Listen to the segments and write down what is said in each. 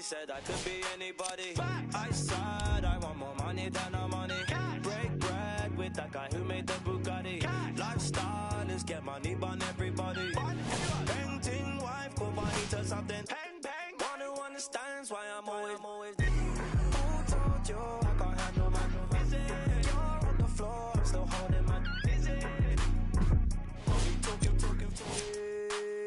said I could be anybody. I said I want more money than no money. Break bread with that guy who made the Bugatti. Lifestyle is get money on everybody. Painting wife, go money to something. Bang, bang. One who understands why I'm always. Who told you I can't handle my You're on the floor, I'm still holding my talking.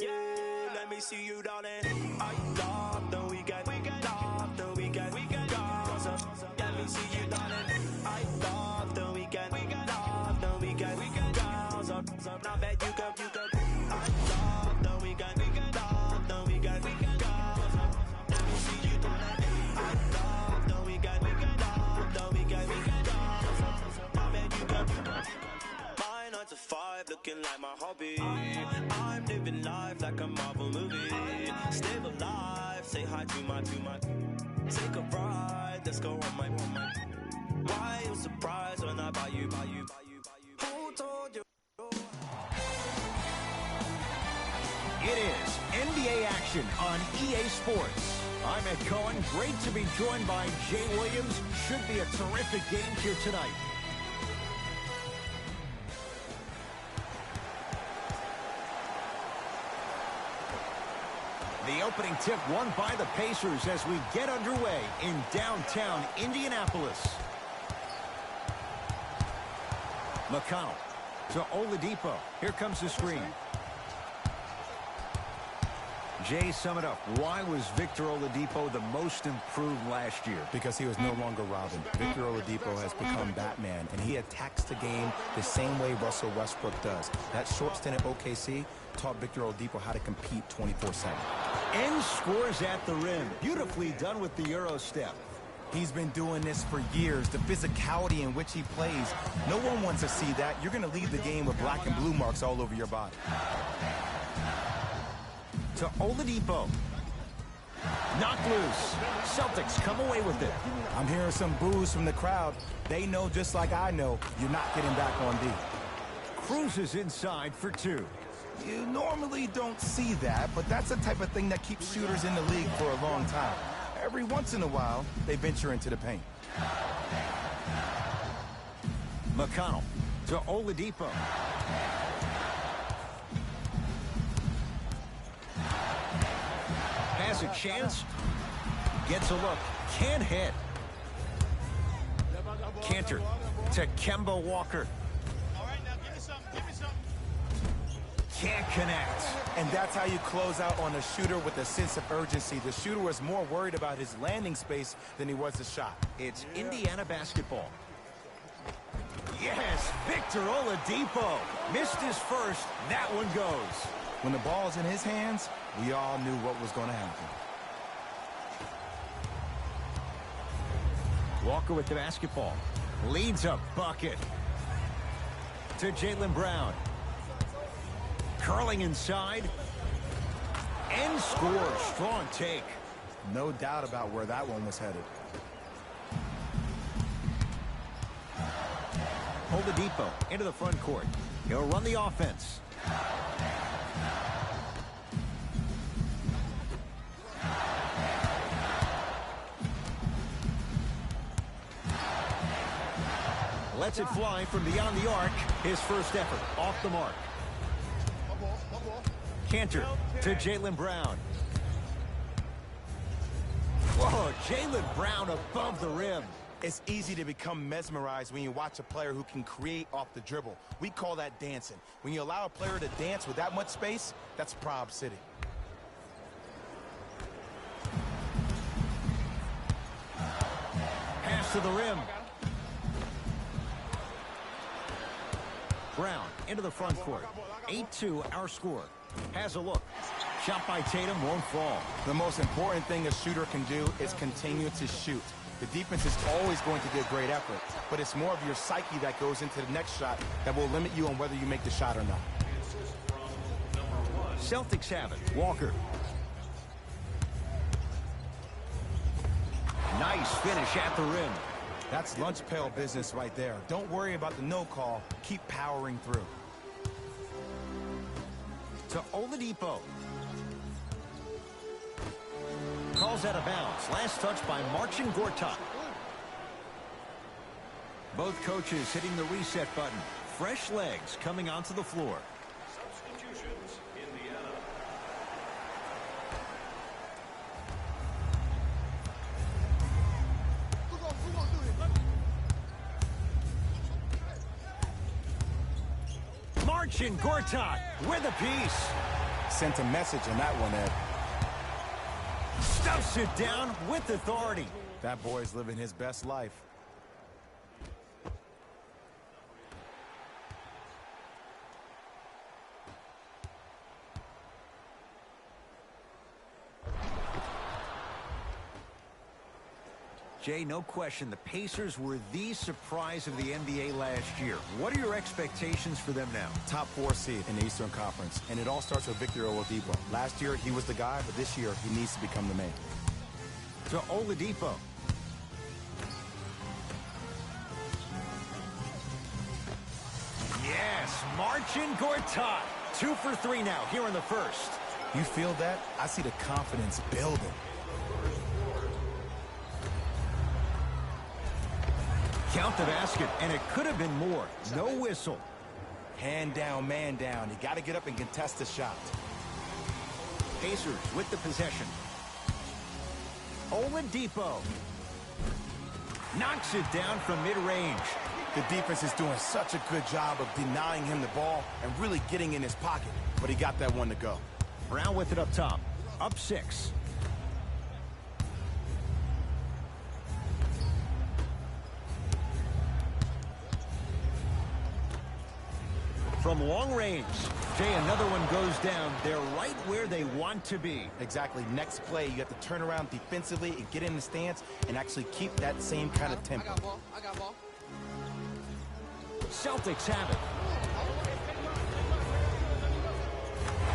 Yeah, let me see you, darling. I love the weekend. Love the weekend. Girls up. Let me see you, darling. I love the weekend. Love the weekend. Girls up. Now bet you could. I love the weekend. Love the weekend. Girls up. Let me see you, darling. I love the weekend. Love the weekend. Girls up. Now bet you could. My 9 to 5 looking like my hobby. I'm living life like a Marvel movie. Still alive, say hi to my. Take a ride, let's go on my. Why you surprised when I buy you? Who told you? It is NBA action on EA Sports. I'm Ed Cohen. Great to be joined by Jay Williams. Should be a terrific game here tonight. The opening tip won by the Pacers as we get underway in downtown Indianapolis. McConnell to Oladipo. Here comes the screen. Jay, sum it up. Why was Victor Oladipo the most improved last year? Because he was no longer Robin. Victor Oladipo has become Batman, and he attacks the game the same way Russell Westbrook does. That short stint at OKC taught Victor Oladipo how to compete 24/7. And scores at the rim. Beautifully done with the Euro step. He's been doing this for years. The physicality in which he plays, no one wants to see that. You're going to leave the game with black and blue marks all over your body. To Oladipo. Knocked loose. Celtics come away with it. I'm hearing some boos from the crowd. They know, just like I know, you're not getting back on D. Cruises inside for 2. You normally don't see that, but that's the type of thing that keeps shooters in the league for a long time. Every once in a while, they venture into the paint. McConnell to Oladipo. Has a chance. Gets a look. Can't hit. Cantor to Kemba Walker. All right, now give me something. Can't connect. And that's how you close out on a shooter with a sense of urgency. The shooter was more worried about his landing space than he was the shot. It's Indiana basketball. Yes, Victor Oladipo. Missed his first. That one goes. When the ball's in his hands, we all knew what was going to happen. Walker with the basketball. Leads a bucket. To Jaylen Brown. Curling inside. And scores. Strong take. No doubt about where that one was headed. Oladipo into the front court. He'll run the offense. Lets it fly from beyond the arc. His first effort off the mark. Cantor to Jaylen Brown. Whoa, Jaylen Brown above the rim. It's easy to become mesmerized when you watch a player who can create off the dribble. We call that dancing. When you allow a player to dance with that much space, that's Prob City. Pass to the rim. Brown into the front court. 8-2 our score. Has a look. Shot by Tatum won't fall. The most important thing a shooter can do is continue to shoot. The defense is always going to give great effort, but it's more of your psyche that goes into the next shot that will limit you on whether you make the shot or not. Celtics have it. Walker. Nice finish at the rim. That's lunch pail business right there. Don't worry about the no call. Keep powering through. To Oladipo. Calls is out of bounds. Last touch by Marcin Gortat. Both coaches hitting the reset button. Fresh legs coming onto the floor. Substitutions, Indiana. Marcin Gortat with a piece. Sent a message on that one, Ed. Stuffs it down with authority. That boy's living his best life. Jay, no question, the Pacers were the surprise of the NBA last year. What are your expectations for them now? Top 4 seed in the Eastern Conference, and it all starts with Victor Oladipo. Last year, he was the guy, but this year, he needs to become the man. To Oladipo. Yes, Marcin Gortat. 2 for 3 now here in the first. You feel that? I see the confidence building. Count the basket, and it could have been more. No whistle. Hand down, man down. You got to get up and contest the shot. Pacers with the possession. Oladipo. Knocks it down from mid-range. The defense is doing such a good job of denying him the ball and really getting in his pocket. But he got that one to go. Brown with it up top. Up 6. From long range, Jay, another one goes down. They're right where they want to be. Exactly. Next play, you have to turn around defensively and get in the stance and actually keep that same kind of tempo. I got ball. Celtics have it.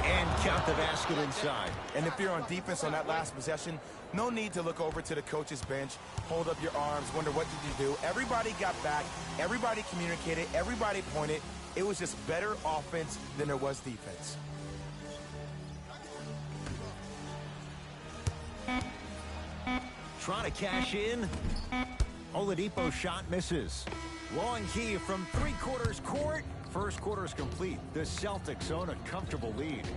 And count the basket inside. And if you're on defense on that last possession, no need to look over to the coach's bench, hold up your arms, wonder what did you do. Everybody got back. Everybody communicated. Everybody pointed. It was just better offense than there was defense. Trying to cash in. Oladipo shot misses. Long key from 3/4 court. First quarter is complete. The Celtics own a comfortable lead.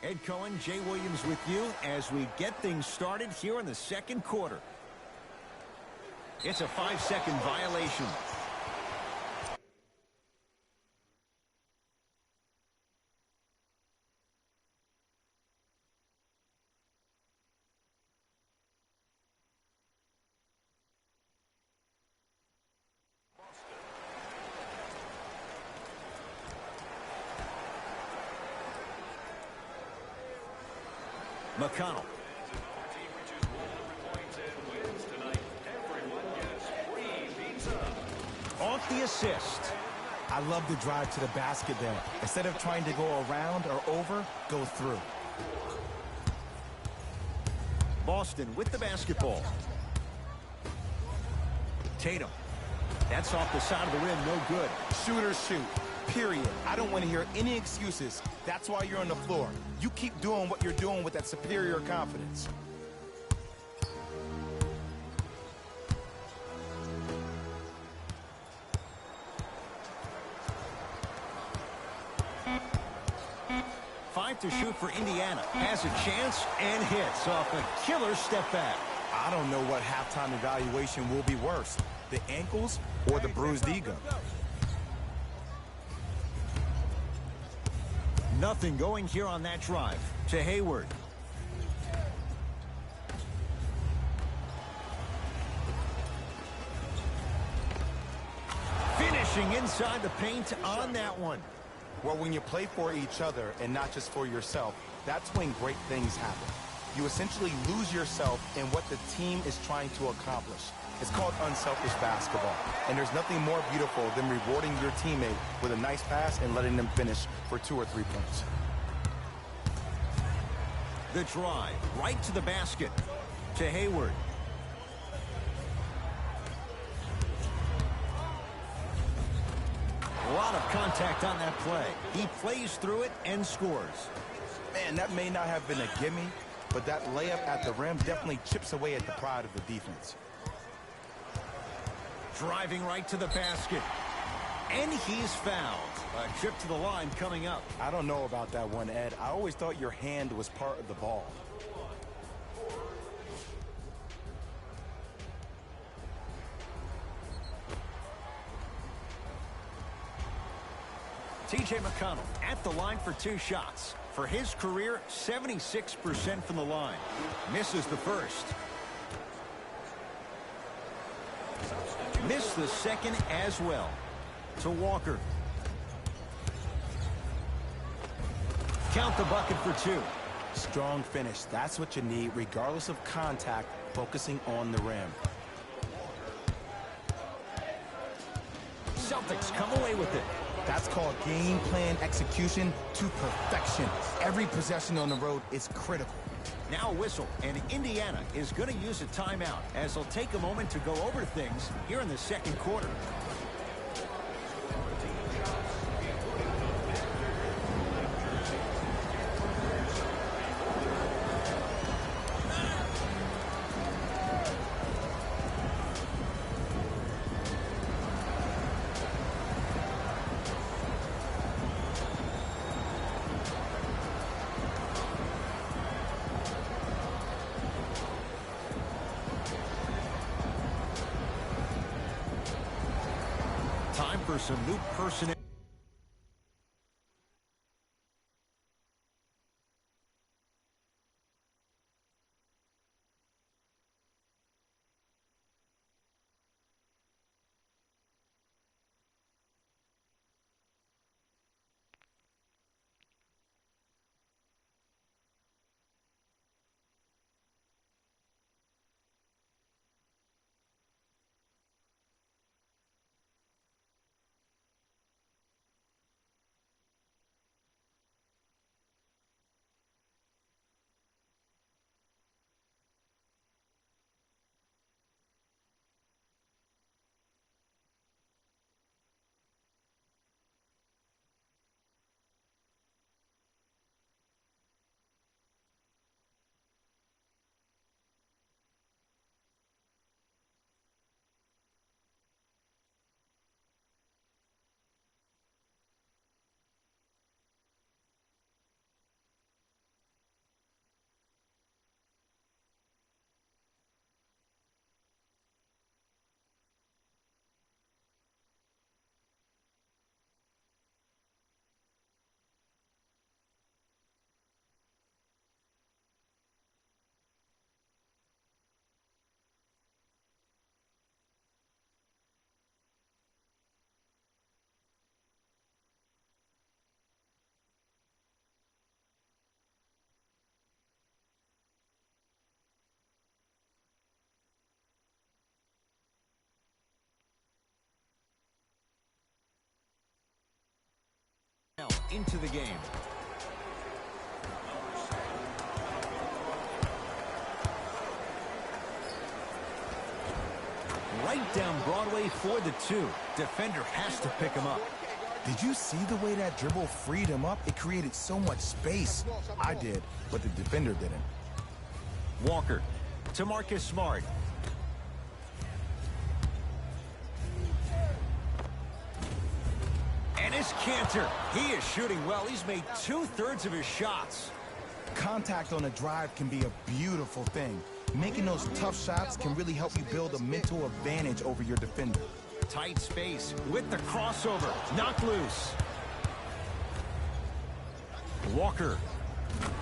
Ed Cohen, Jay Williams with you as we get things started here in the second quarter. It's a 5-second violation. McConnell. Off the assist. I love the drive to the basket there. Instead of trying to go around or over, go through. Boston with the basketball. Tatum. That's off the side of the rim, no good. Shooters shoot, period. I don't want to hear any excuses. That's why you're on the floor. You keep doing what you're doing with that superior confidence. Five to shoot for Indiana. Has a chance and hits off a killer step back. I don't know what halftime evaluation will be worse, the ankles or the bruised ego. Nothing going here on that drive. To Hayward. Finishing inside the paint on that one. Well, when you play for each other and not just for yourself, that's when great things happen. you essentially lose yourself in what the team is trying to accomplish. It's called unselfish basketball, and there's nothing more beautiful than rewarding your teammate with a nice pass and letting them finish for 2 or 3 points. The drive, right to the basket, to Hayward. A lot of contact on that play. He plays through it and scores. Man, that may not have been a gimme, but that layup at the rim definitely chips away at the pride of the defense. Driving right to the basket. And he's fouled. A trip to the line coming up. I don't know about that one, Ed. I always thought your hand was part of the ball. TJ McConnell at the line for 2 shots. For his career, 76% from the line. Misses the first. Missed the second as well. To Walker. Count the bucket for 2. Strong finish. That's what you need, regardless of contact, focusing on the rim. Celtics come away with it. That's called game plan execution to perfection. Every possession on the road is critical. Now a whistle, and Indiana is going to use a timeout as they'll take a moment to go over things here in the second quarter. Time for some new personnel. Into the game. Right down Broadway for the 2. Defender has to pick him up. Did you see the way that dribble freed him up? It created so much space. I did, but the defender didn't. Walker to Marcus Smart. Cantor, he is shooting well. He's made 2/3 of his shots. Contact on a drive can be a beautiful thing. Making those tough shots can really help you build a mental advantage over your defender. Tight space with the crossover. Knocked loose. Walker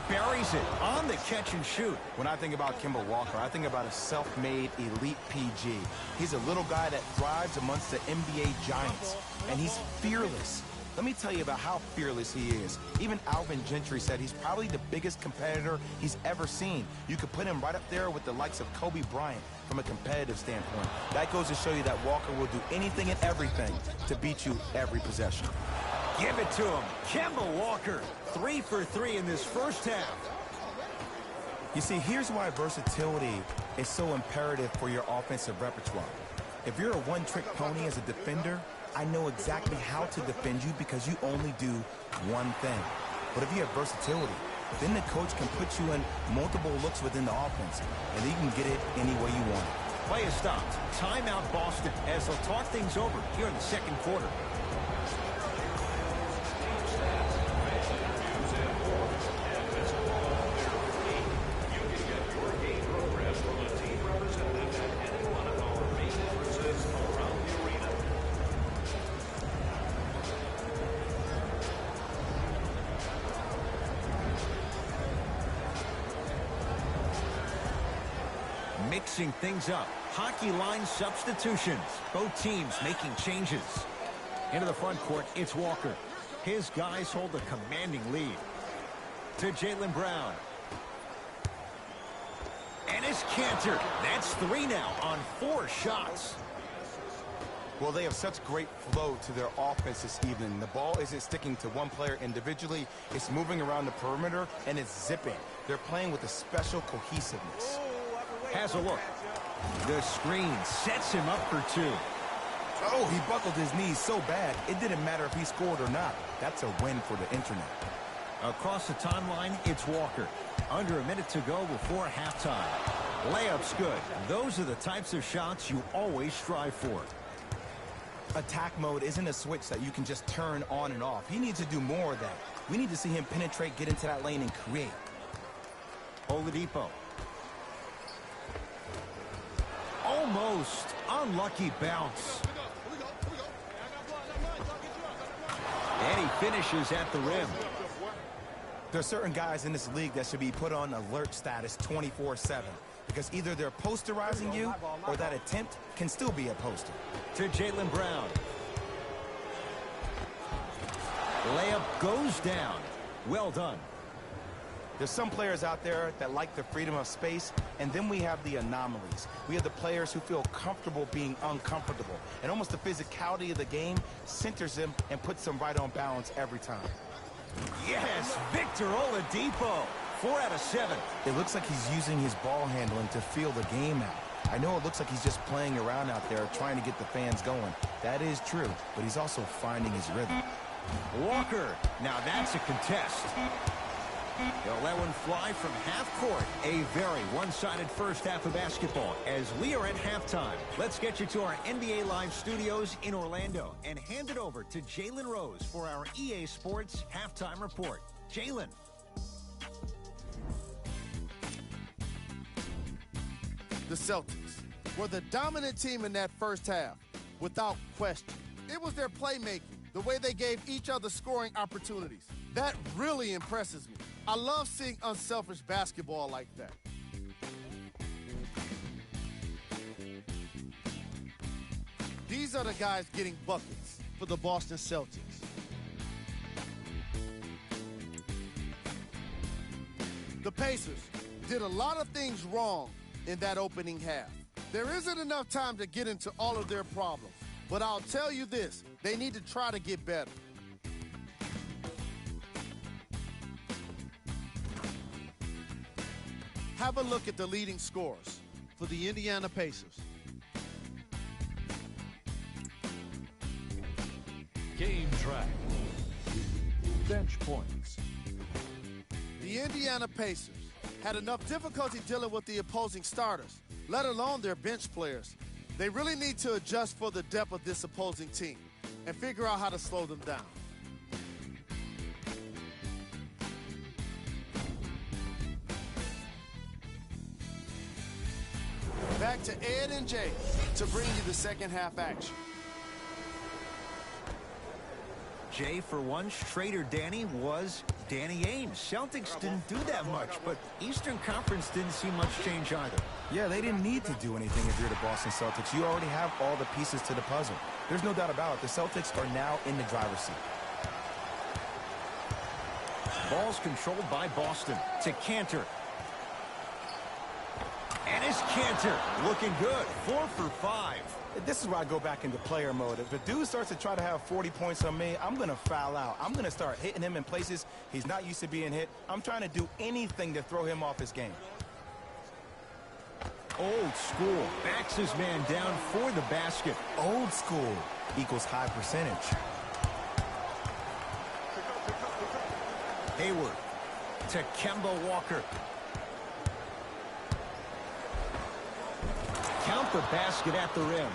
buries it on the catch and shoot. When I think about Kemba Walker, I think about a self-made elite PG. He's a little guy that thrives amongst the NBA giants, and he's fearless. Let me tell you about how fearless he is. Even Alvin Gentry said he's probably the biggest competitor he's ever seen. You could put him right up there with the likes of Kobe Bryant from a competitive standpoint. That goes to show you that Walker will do anything and everything to beat you every possession. Give it to him. Kemba Walker, 3 for 3 in this first half. You see, here's why versatility is so imperative for your offensive repertoire. If you're a one-trick pony as a defender, I know exactly how to defend you because you only do one thing. But if you have versatility, then the coach can put you in multiple looks within the offense, and you can get it any way you want. Play is stopped. Timeout Boston as they'll talk things over here in the second quarter. Mixing things up. Hockey line substitutions. Both teams making changes. Into the front court, it's Walker. His guys hold a commanding lead. To Jaylen Brown. And it's Cantor. That's 3 now on 4 shots. Well, they have such great flow to their offense this evening. The ball isn't sticking to one player individually. It's moving around the perimeter, and it's zipping. They're playing with a special cohesiveness. Has a look. The screen sets him up for 2. Oh, he buckled his knees so bad, it didn't matter if he scored or not. That's a win for the internet. Across the timeline, it's Walker. Under a minute to go before halftime. Layup's good. Those are the types of shots you always strive for. Attack mode isn't a switch that you can just turn on and off. He needs to do more of that. We need to see him penetrate, get into that lane, and create. Oladipo. Almost unlucky bounce. And he finishes at the rim. There are certain guys in this league that should be put on alert status 24/7 because either they're posterizing you or that attempt can still be a poster. To Jaylen Brown. Layup goes down. Well done. There's some players out there that like the freedom of space, and then we have the anomalies. We have the players who feel comfortable being uncomfortable, and almost the physicality of the game centers them and puts them right on balance every time. Yes, Victor Oladipo. 4 out of 7. It looks like he's using his ball handling to feel the game out. I know it looks like he's just playing around out there trying to get the fans going. That is true, but he's also finding his rhythm. Walker. Now that's a contest. He'll let one fly from half court. A very one-sided first half of basketball as we are at halftime. Let's get you to our NBA Live studios in Orlando and hand it over to Jalen Rose for our EA Sports halftime report. Jalen. The Celtics were the dominant team in that first half, without question. It was their playmaking, the way they gave each other scoring opportunities. That really impresses me. I love seeing unselfish basketball like that. These are the guys getting buckets for the Boston Celtics. The Pacers did a lot of things wrong in that opening half. There isn't enough time to get into all of their problems, but I'll tell you this, they need to try to get better. Have a look at the leading scorers for the Indiana Pacers. Game track. Bench points. The Indiana Pacers had enough difficulty dealing with the opposing starters, let alone their bench players. They really need to adjust for the depth of this opposing team and figure out how to slow them down. Back to Ed and Jay to bring you the second half action. Jay, for once, Trader Danny was Danny Ainge. Celtics didn't do that much, but Eastern Conference didn't see much change either. Yeah, they didn't need to do anything if you're the Boston Celtics. You already have all the pieces to the puzzle. There's no doubt about it. The Celtics are now in the driver's seat. Ball's controlled by Boston. To Cantor. And it's Cantor. Looking good. 4 for 5. This is where I go back into player mode. If a dude starts to try to have 40 points on me, I'm going to foul out. I'm going to start hitting him in places he's not used to being hit. I'm trying to do anything to throw him off his game. Old school. Backs his man down for the basket. Old school equals high percentage. Hayward to Kemba Walker. Count the basket at the rim.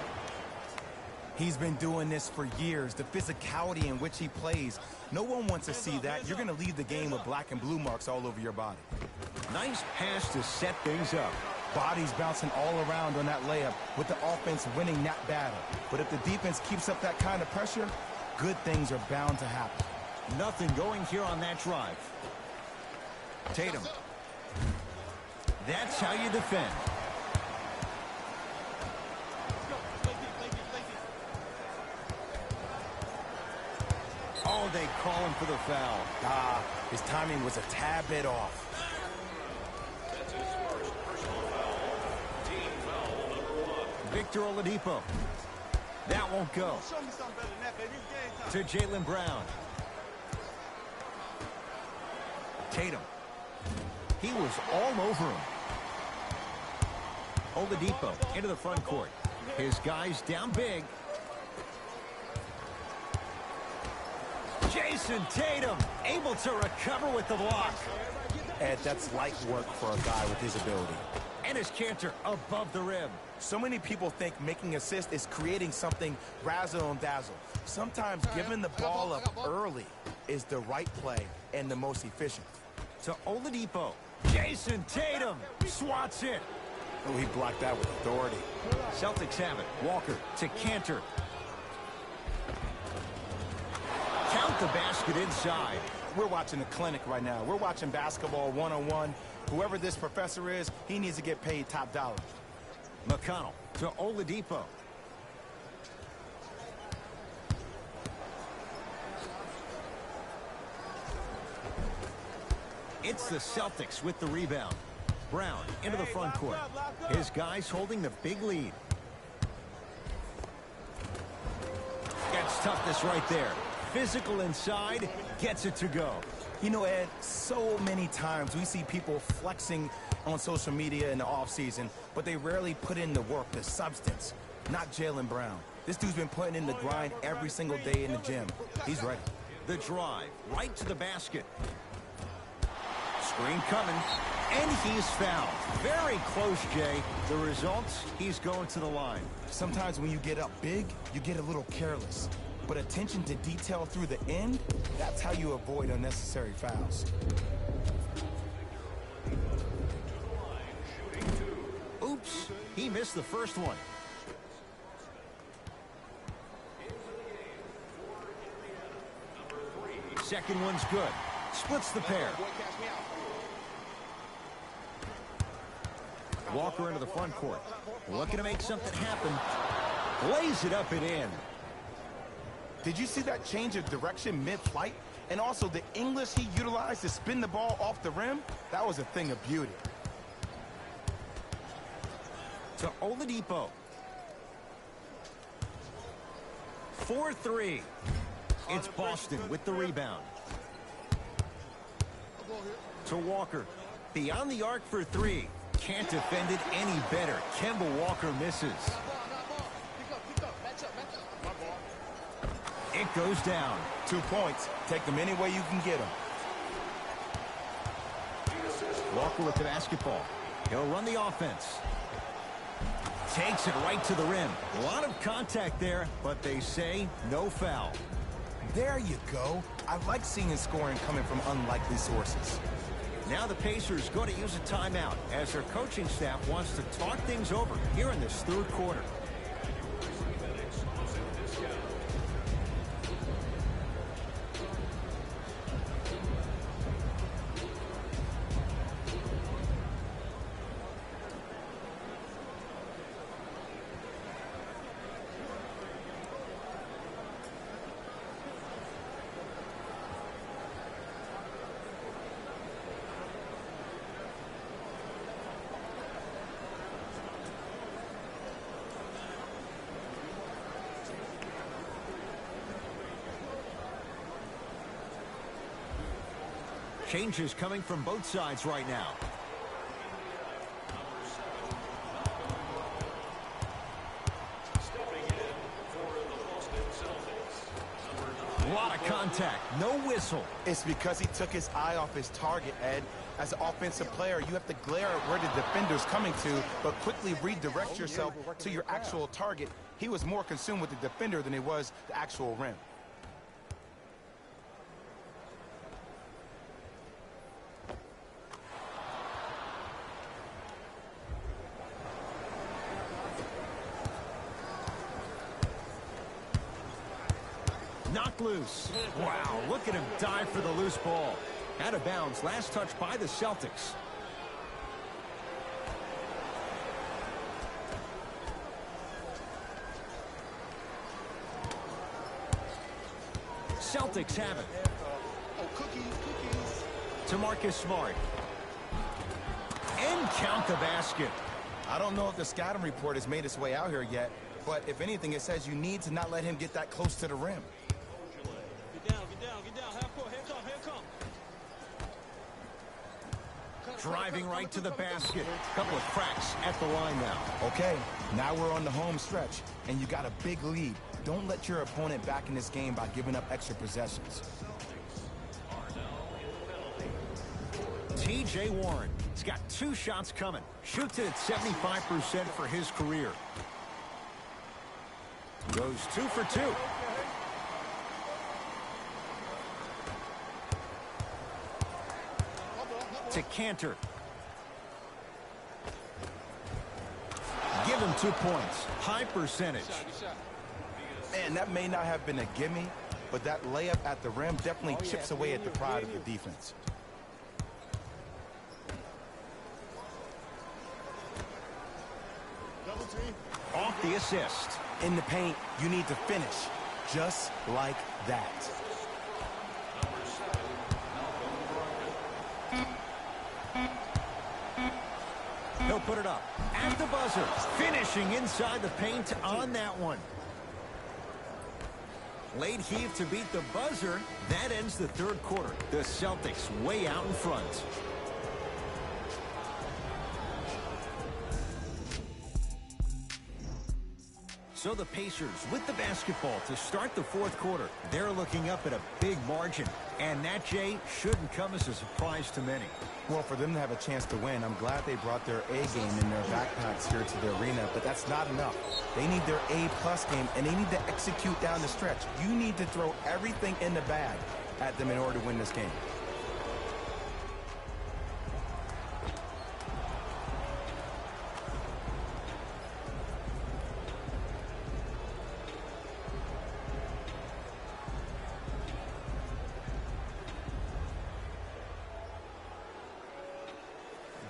He's been doing this for years. The physicality in which he plays. No one wants to see that. You're going to leave the game with black and blue marks all over your body. Nice pass to set things up. Bodies bouncing all around on that layup with the offense winning that battle. But if the defense keeps up that kind of pressure, good things are bound to happen. Nothing going here on that drive. Tatum. That's how you defend. Oh, they call him for the foul. His timing was a tad bit off. Victor Oladipo. That won't go. Show me something better than that, baby. It's game time. To Jaylen Brown. Tatum. He was all over him. Oladipo into the front court. His guys down big. Jason Tatum able to recover with the block. Ed, that's light work for a guy with his ability. And his Cantor above the rim. So many people think making assists is creating something razzle and dazzle. Sometimes giving the ball up early is the right play and the most efficient. To Oladipo. Jason Tatum swats it. Oh, he blocked that with authority. Celtics have it. Walker to Cantor. Count the basket inside. We're watching a clinic right now. We're watching basketball one-on-one. Whoever this professor is, he needs to get paid top dollar. McConnell to Oladipo. It's the Celtics with the rebound. Brown into the front court. His guys holding the big lead. Gets toughness right there. Physical inside, gets it to go. You know, Ed, so many times we see people flexing on social media in the offseason, but they rarely put in the work, the substance. Not Jaylen Brown. This dude's been putting in the grind every single day in the gym. He's ready. The drive, right to the basket. Screen coming, and he's fouled. Very close, Jay. The results, he's going to the line. Sometimes when you get up big, you get a little careless. But attention to detail through the end, that's how you avoid unnecessary fouls. Oops, he missed the first one. Second one's good. Splits the pair. Walker into the front court. Looking to make something happen. Lays it up and in. Did you see that change of direction mid-flight? And also the English he utilized to spin the ball off the rim? That was a thing of beauty. To Oladipo. 4-3. It's Boston with the rebound. To Walker. Beyond the arc for three. Can't defend it any better. Kemba Walker misses. It goes down. 2 points. Take them any way you can get them. Walker with the basketball. He'll run the offense. Takes it right to the rim. A lot of contact there, but they say no foul. There you go. I like seeing scoring coming from unlikely sources. Now the Pacers going to use a timeout as their coaching staff wants to talk things over here in this third quarter. Changes coming from both sides right now. A lot of contact, no whistle. It's because he took his eye off his target, Ed. As an offensive player, you have to glare at where the defender's coming to, but quickly redirect yourself to your actual target. He was more consumed with the defender than he was the actual rim. Knocked loose. Wow, look at him dive for the loose ball. Out of bounds, last touch by the Celtics. Celtics have it. To Marcus Smart. And count the basket. I don't know if the scouting report has made its way out here yet, but if anything, it says you need to not let him get that close to the rim. Get down. Half court. Here come. Driving right to the basket. Couple of cracks at the line now. Okay, now we're on the home stretch, and you got a big lead. Don't let your opponent back in this game by giving up extra possessions. T.J. Warren. He's got 2 shots coming. Shoots it at 75% for his career. Goes 2 for 2. To Cantor. Give him 2 points. High percentage. Man, that may not have been a gimme, but that layup at the rim definitely chips away at the pride of the defense. Off the assist. In the paint, you need to finish just like that. He'll put it up at the buzzer. Finishing inside the paint on that one. Late heave to beat the buzzer. That ends the third quarter. The Celtics way out in front. So the Pacers with the basketball to start the fourth quarter. They're looking up at a big margin. And that, Jay, shouldn't come as a surprise to many. Well, for them to have a chance to win, I'm glad they brought their A game in their backpacks here to the arena, but that's not enough. They need their A-plus game, and they need to execute down the stretch. You need to throw everything in the bag at them in order to win this game.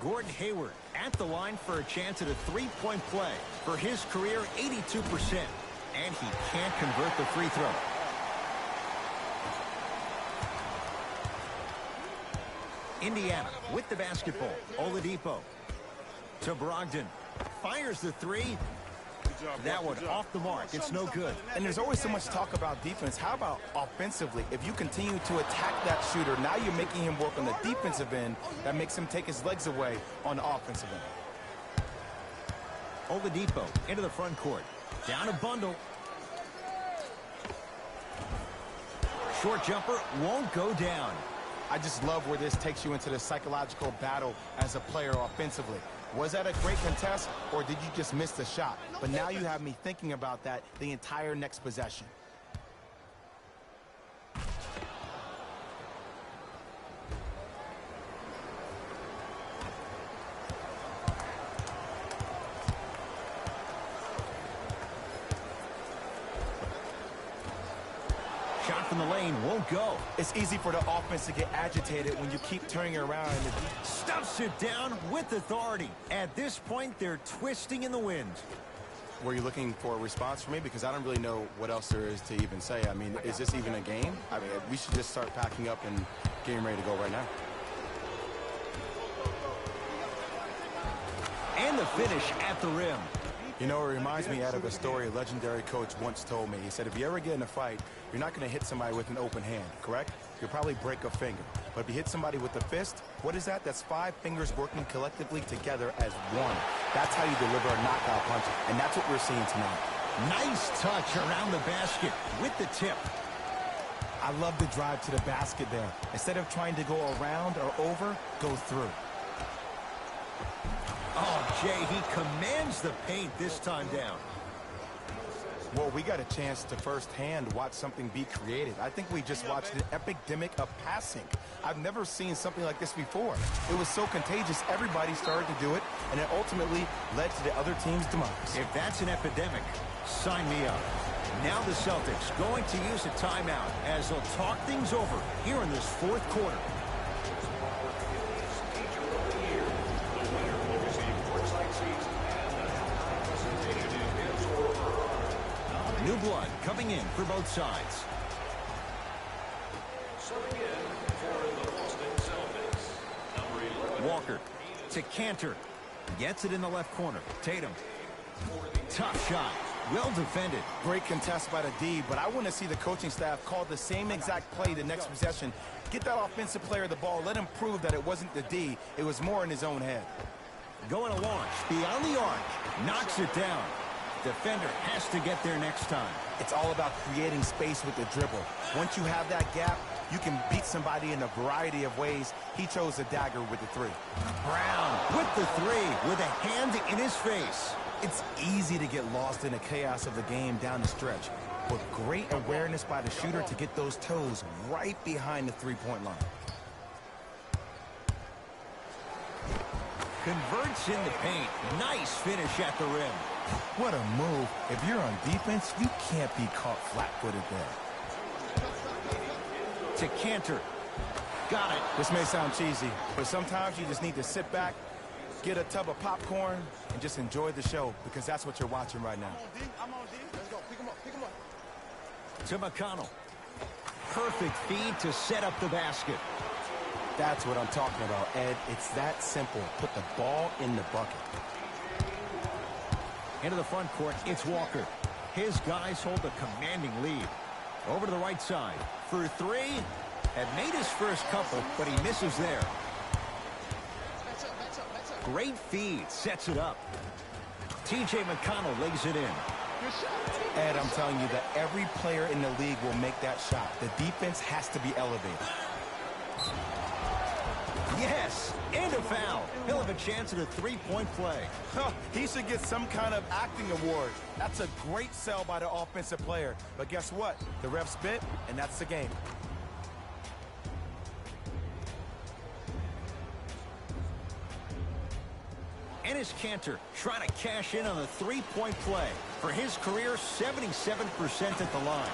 Gordon Hayward at the line for a chance at a three-point play. For his career, 82%. And he can't convert the free throw. Indiana with the basketball. Oladipo to Brogdon. Fires the three. That one off the mark. It's no good. And there's always so much talk about defense. How about offensively? If you continue to attack that shooter, now you're making him work on the defensive end. That makes him take his legs away on the offensive end. Oladipo into the front court. Down a bundle. Short jumper won't go down. I just love where this takes you into the psychological battle as a player offensively. Was that a great contest, or did you just miss the shot? But now you have me thinking about that the entire next possession. Shot from the lane won't go. It's easy for the offense to get agitated when you keep turning it around. Stuffs it down with authority. At this point, they're twisting in the wind. Were you looking for a response from me? Because I don't really know what else there is to even say. I mean, is this even a game? I mean, we should just start packing up and getting ready to go right now. And the finish at the rim. You know, it reminds me out of a story a legendary coach once told me. He said, if you ever get in a fight, you're not going to hit somebody with an open hand, correct? You'll probably break a finger. But if you hit somebody with the fist, what is that? That's 5 fingers working collectively together as one. That's how you deliver a knockout punch, and that's what we're seeing tonight. Nice touch around the basket with the tip. I love the drive to the basket there. Instead of trying to go around or over, go through. Oh, Jay, he commands the paint this time down. Well, we got a chance to firsthand watch something be created. I think we just watched an epidemic of passing. I've never seen something like this before. It was so contagious, everybody started to do it, and it ultimately led to the other team's demise. If that's an epidemic, sign me up. Now the Celtics going to use a timeout as they'll talk things over here in this fourth quarter. New blood coming in for both sides. Walker to Cantor. Gets it in the left corner. Tatum. Tough shot. Well defended. Great contest by the D, but I want to see the coaching staff call the same exact play the next possession. Get that offensive player the ball. Let him prove that it wasn't the D. It was more in his own head. Going to launch. Beyond the arc. Knocks it down. Defender has to get there next time. It's all about creating space with the dribble. Once you have that gap, you can beat somebody in a variety of ways. He chose the dagger with the 3. Brown with the 3 with a hand in his face. It's easy to get lost in the chaos of the game down the stretch, but great awareness by the shooter to get those toes right behind the three-point line. Converts in the paint. Nice finish at the rim. What a move. If you're on defense, you can't be caught flat-footed there. To Cantor. Got it. This may sound cheesy, but sometimes you just need to sit back, get a tub of popcorn, and just enjoy the show, because that's what you're watching right now. I'm on D. Let's go. Pick him up. Pick him up. To McConnell. Perfect feed to set up the basket. That's what I'm talking about, Ed. It's that simple. Put the ball in the bucket. Into the front court, it's Walker. His guys hold a commanding lead. Over to the right side. For 3. Had made his first couple, but he misses there. Great feed. Sets it up. TJ McConnell lays it in. Ed, I'm telling you that every player in the league will make that shot. The defense has to be elevated. Yes, and a foul. He'll have a chance at a 3-point play. He should get some kind of acting award. That's a great sell by the offensive player. But guess what? The ref spit, and that's the game. Enes Kanter trying to cash in on a 3-point play. For his career, 77% at the line.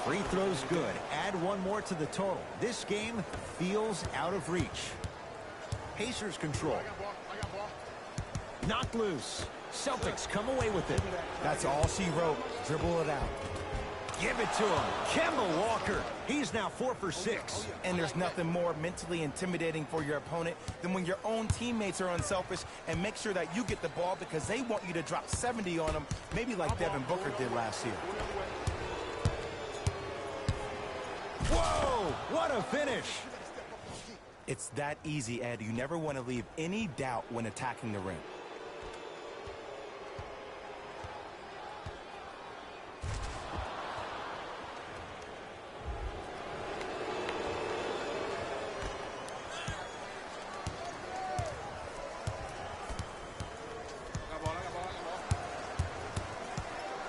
Free throws good. Add 1 more to the total. This game feels out of reach. Pacers control. Knocked loose. Celtics come away with it. That's all she wrote. Dribble it out. Give it to him. Kemba Walker. He's now 4 for 6. And there's nothing more mentally intimidating for your opponent than when your own teammates are unselfish and make sure that you get the ball because they want you to drop 70 on them, maybe like Devin Booker did last year. Whoa! What a finish! It's that easy, Ed. You never want to leave any doubt when attacking the rim.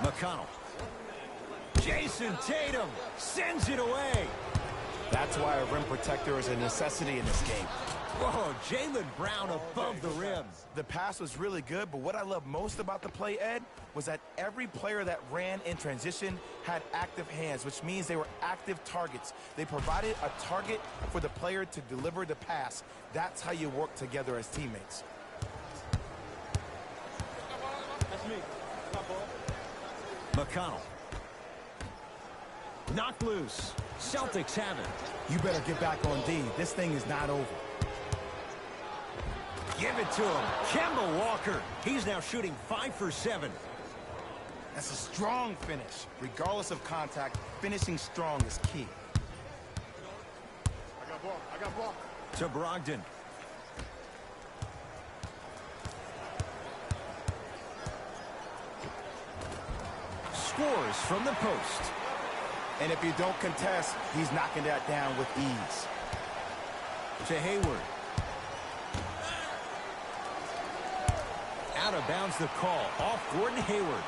McConnell. Jason Tatum sends it away. That's why a rim protector is a necessity in this game. Whoa, Jaylen Brown above the rim. The pass was really good, but what I love most about the play, Ed, was that every player that ran in transition had active hands, which means they were active targets. They provided a target for the player to deliver the pass. That's how you work together as teammates. That's me. McConnell. Knocked loose. Celtics have it. You better get back on D. This thing is not over. Give it to him. Kemba Walker. He's now shooting 5 for 7. That's a strong finish. Regardless of contact, finishing strong is key. I got ball. To Brogdon. Scores from the post. And if you don't contest, he's knocking that down with ease. To Hayward. Out of bounds the call. Off Gordon Hayward.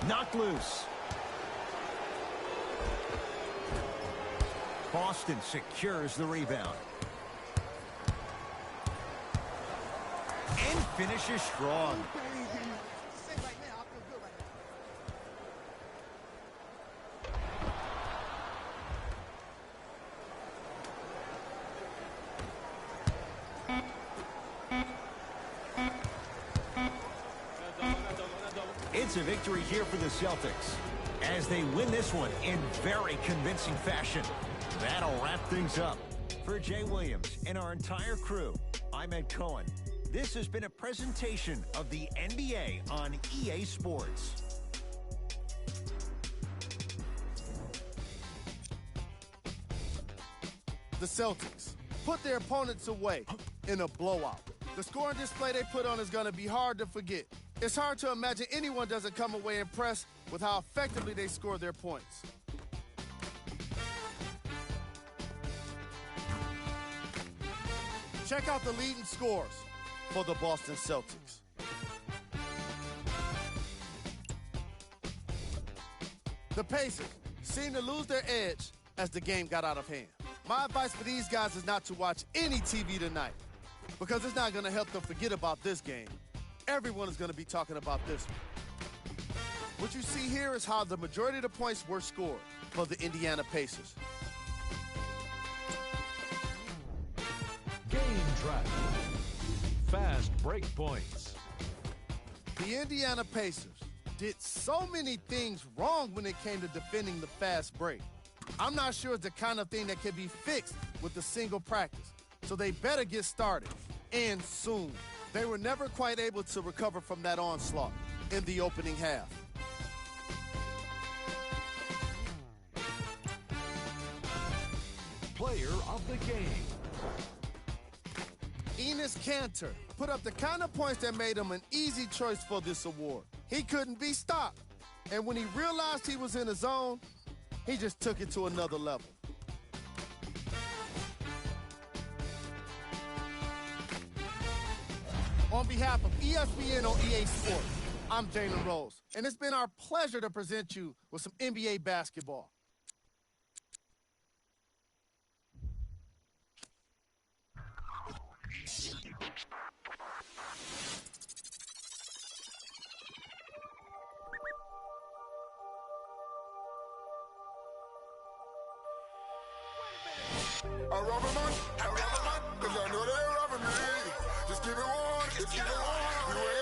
Knocked loose. Boston secures the rebound. And finishes strong. It's a victory here for the Celtics as they win this one in very convincing fashion. That'll wrap things up. For Jay Williams and our entire crew, I'm Ed Cohen. This has been a presentation of the NBA on EA Sports. The Celtics put their opponents away in a blowout. The scoring display they put on is going to be hard to forget. It's hard to imagine anyone doesn't come away impressed with how effectively they score their points. Check out the leading scores for the Boston Celtics. The Pacers seemed to lose their edge as the game got out of hand. My advice for these guys is not to watch any TV tonight because it's not going to help them forget about this game. Everyone is going to be talking about this one. What you see here is how the majority of the points were scored for the Indiana Pacers. Game track. Fast break points. The Indiana Pacers did so many things wrong when it came to defending the fast break. I'm not sure it's the kind of thing that can be fixed with a single practice, so they better get started, and soon. They were never quite able to recover from that onslaught in the opening half. Player of the game. Enes Kanter put up the kind of points that made him an easy choice for this award. He couldn't be stopped, and when he realized he was in the zone, he just took it to another level. On behalf of ESPN on EA Sports, I'm Jalen Rose, and it's been our pleasure to present you with some NBA basketball. I rob a man, cause I know they're robbing me. Just keep it warm, just keep it warm.